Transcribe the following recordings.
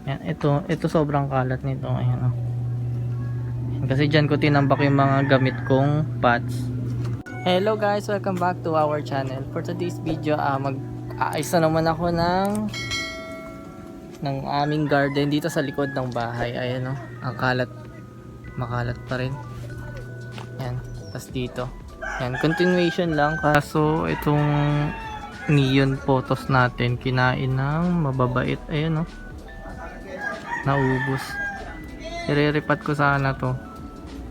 Yan, ito sobrang kalat nito. Ayan, oh. Kasi dyan ko tinambak yung mga gamit kong pots. Hello guys, welcome back to our channel. For today's video, mag-aayos na naman ako ng aming garden dito sa likod ng bahay. Ayan, oh, ang kalat, makalat pa rin. Yan, tas dito. Yan, continuation lang. Kaso itong neon photos natin kinain ng mababait. Ayan, oh, naubos. I-repat ko sana to,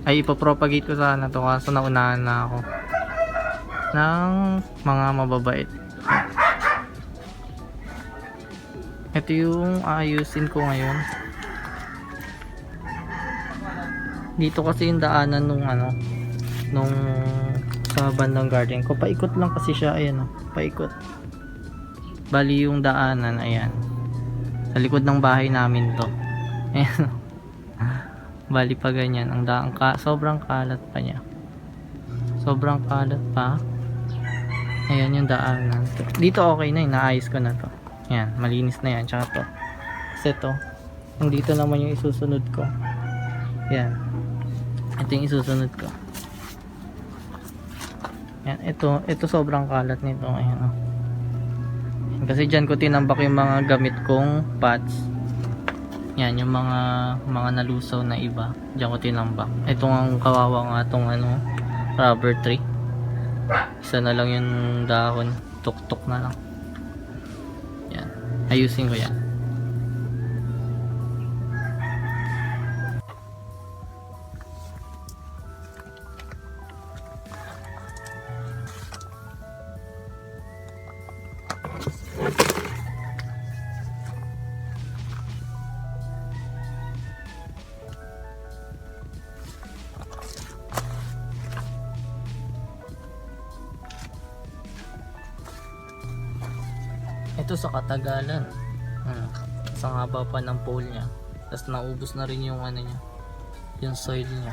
ay ipopropagate ko sana to, kaso naunahan na ako ng mga mababait. Ito yung ayusin ko ngayon. Dito kasi yung daanan nung sa bandang garden ko. Paikot lang kasi siya. Ayan, oh, paikot. Bali yung daanan, ayan, sa likod ng bahay namin to. Ayan, bali pa ganyan ang daan sobrang kalat pa niya. Sobrang kalat pa. Ayan yung daanan. Dito okay na, naayos ko na to. Ayan, malinis na yan. Tsaka to, kasi to, dito naman yung isusunod ko. Ayan, ito yung isusunod ko. Ayan, ito sobrang kalat nito. Ayan, oh. Kasi dyan ko tinambak yung mga gamit kong pots. Yan, yung mga nalusaw na iba, diyan ko tinambak. Ito ang kawawa nga tong rubber tree. Isa na lang yung dahon, tuktok na lang. Yan, ayusin ko yan. Ito sa katagalan, sa haba pa ng pole niya, tapos naubos na rin yung niya, yung soil niya.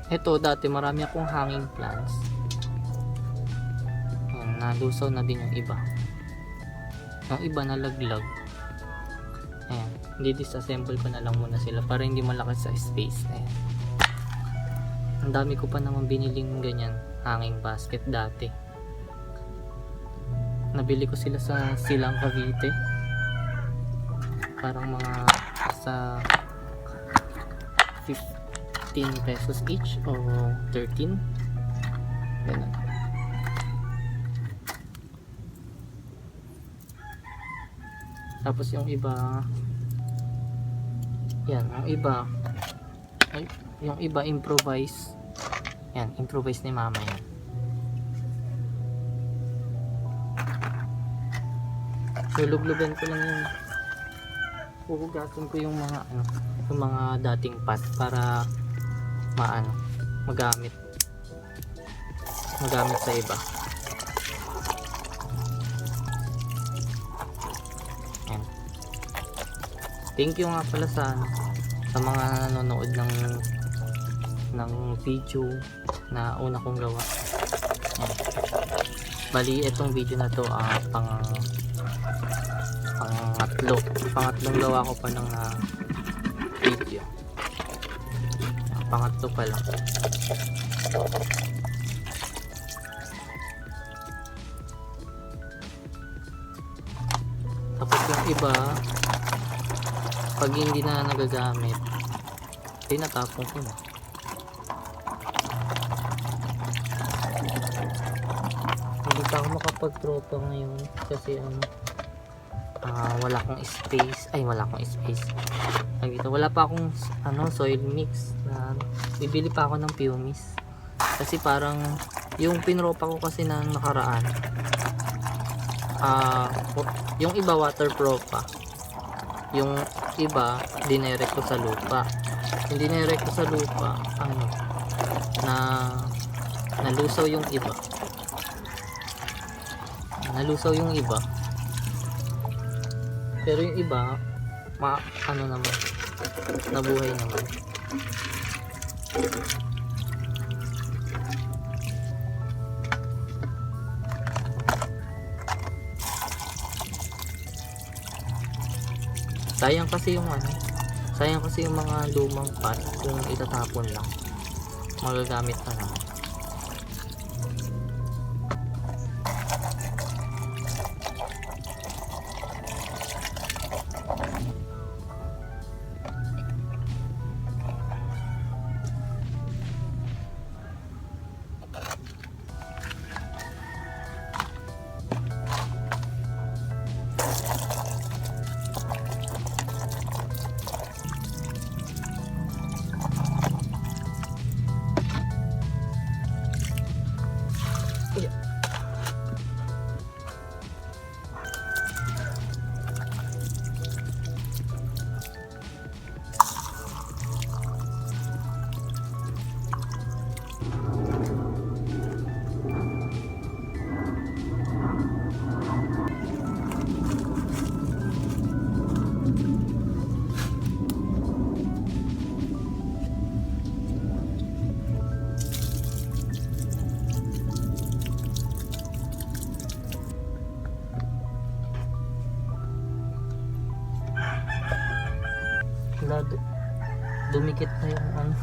Ito, dati marami akong hanging plants. Ayan, nalusaw na din yung iba. Yung iba nalaglag. Ayan, di-disassemble ko na lang muna sila para hindi malaki sa space. Ayan. Ang dami ko pa naman biniling ganyan, hanging basket dati. Nabili ko sila sa Silang Cavite. Parang mga sa 15 pesos each o 13, ganun. Tapos yung iba, yan, yung iba improvise. Yan, improvise ni mama yan. Luluglugan ko lang yung, huhugasan ko yung mga yung mga dating pot para magamit sa iba. Ayan. Thank you nga pala sa mga nanonood ng video na una kong gawa. Ayan. Bali itong video na to pangatlong gawa ko pa ng video. Pangatlo pa lang. Tapos yung iba, pag hindi na nagagamit, tinatapon ko na. Hindi pa ako makapag-tropa ngayon kasi wala akong space. Wala pa akong soil mix na bibili pa ako ng Pumice kasi parang yung pinropa ko kasi na nakaraan, yung iba waterproof pa, Yung iba, dinirect ko sa lupa. Yung dinirect ko sa lupa, ano, na nalusaw yung iba. Nalusaw yung iba. Pero yung iba, ano naman, nabuhay naman. Sayang kasi yung ano, sayang kasi yung mga lumang pot kung itatapon lang. Magagamit na naman. Dumikit na yung ano.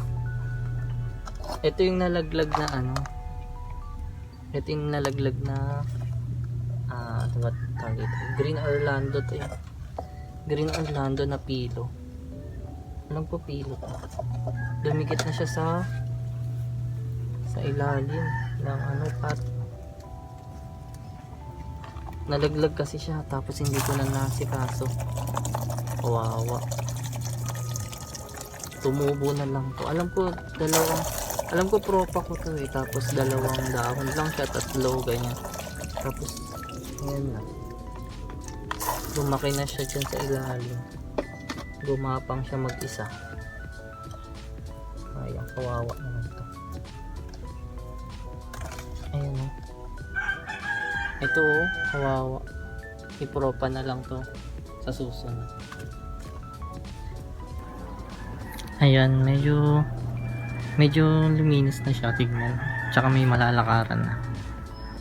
Ito yung nalaglag na ano. Ito yung nalaglag na ano ba tawag ito? Green Orlando to yun. Green Orlando na pilo. Anong po pilo to? Dumikit na siya sa ilalim ng ano pat. Nalaglag kasi siya tapos hindi ko na nasikaso. Kawawa. Tumubo na lang to. Alam ko propa ko to eh. Tapos dalawang dahon lang siya, tatlo ganyan. Tapos ayan na, lumaki na siya dyan sa ilalim. Gumapang siya mag-isa. Ayan, kawawa naman to. Ayan o. Ito o, kawawa. Ipropa na lang to sa susunod. Ayan, medyo luminis na siya, tignan. Tsaka may malalakaran na.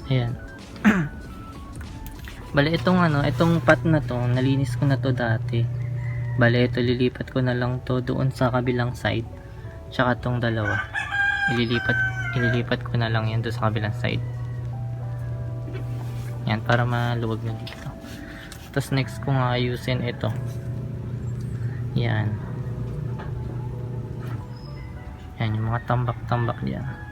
Ayan. Bale, itong pot na to, nalinis ko na to dati. Bale, ito lilipat ko na lang to doon sa kabilang side. Tsaka tong dalawa. Ililipat ko na lang yan doon sa kabilang side. Yan, para maluwag na dito. Tapos next ko nga ayusin ito. Yan. Yan, yung mga tambak-tambak diyan.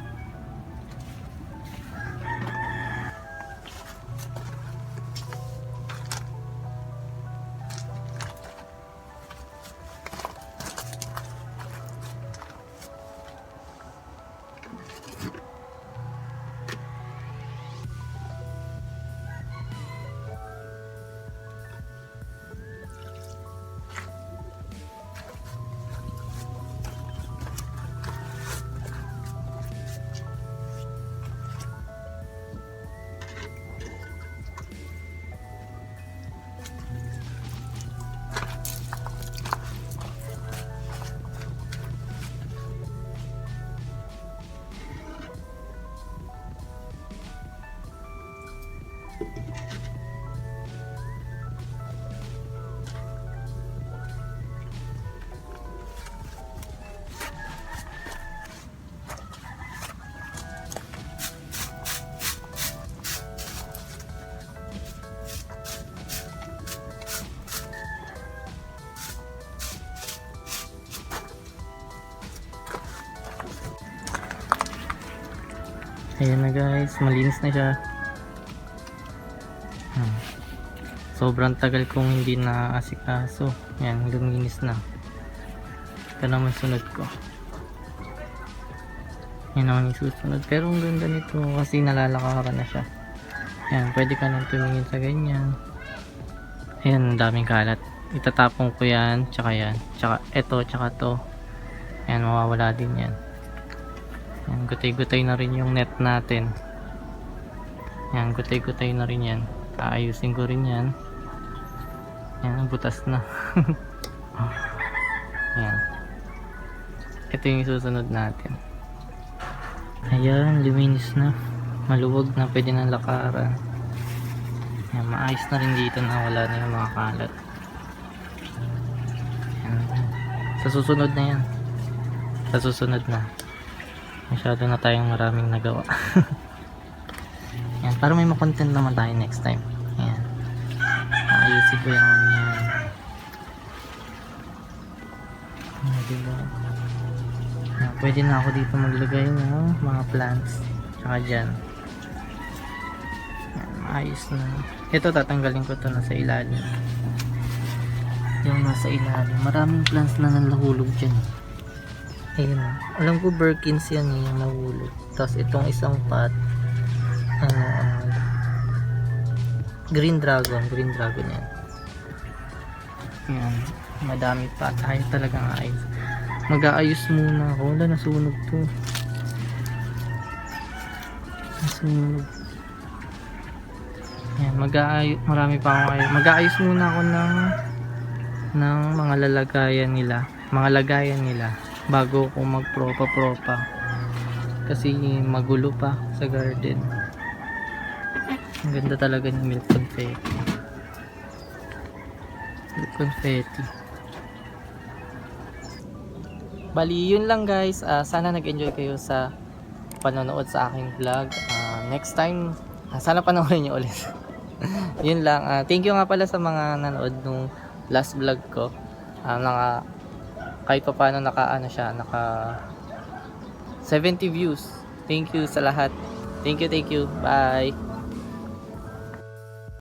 Ayan na guys, malinis na siya. Sobrang tagal kong hindi na asikaso. Ayan, luminis na. Ito naman sunod ko. Yan naman yung susunod. Pero ang ganda nito kasi nalalakaran na siya. Ayan, pwede ka nang tumingin sa ganyan. Ayan, ang daming kalat. itatapon ko yan, tsaka yan, tsaka eto, tsaka to. Yan, mawawala din yan. Yan, gutay-gutay na rin yung net natin. Yan, gutay-gutay na rin yan. Aayusin ko rin yan. Yan, butas na. Yan. Ito yung susunod natin. Ayan, luminis na. Maluwag na, pwede na lakaran. Yan, maayos na rin dito na wala na yung mga kalat. Yan. Sa susunod na yan. Sa susunod na. Masyado na tayong maraming nagawa. Yan, para may makontent naman tayo next time. Yan. Ayusin ko yung yan. Diba? Yan, pwede na ako dito maglagay ng mga plants. Tsaka dyan. Yan, maayos na. Ito tatanggalin ko to na sa ilalim. Yung nasa ilalim. Maraming plants na nalahulog dyan. Ayun. Alam ko Birkins yan eh, yung nahulog. Tapos itong isang pot. Green dragon yan. Yan, madami pa. Tayo talagang ayos. Mag-aayos muna ako. Wala, nasunog to. Nasunog. Yan, marami pa akong ayos. Mag-aayos muna ako ng mga lagayan nila bago ako magpropa kasi magulo pa sa garden. Ang ganda talaga ng milk confetti. Bali yun lang guys. Sana nag-enjoy kayo sa panonood sa aking vlog. Next time sana panoorin nyo ulit. Yun lang. Thank you nga pala sa mga nanood nung last vlog ko. Kahit pa paano naka 70 views. Thank you sa lahat. Thank you. Bye.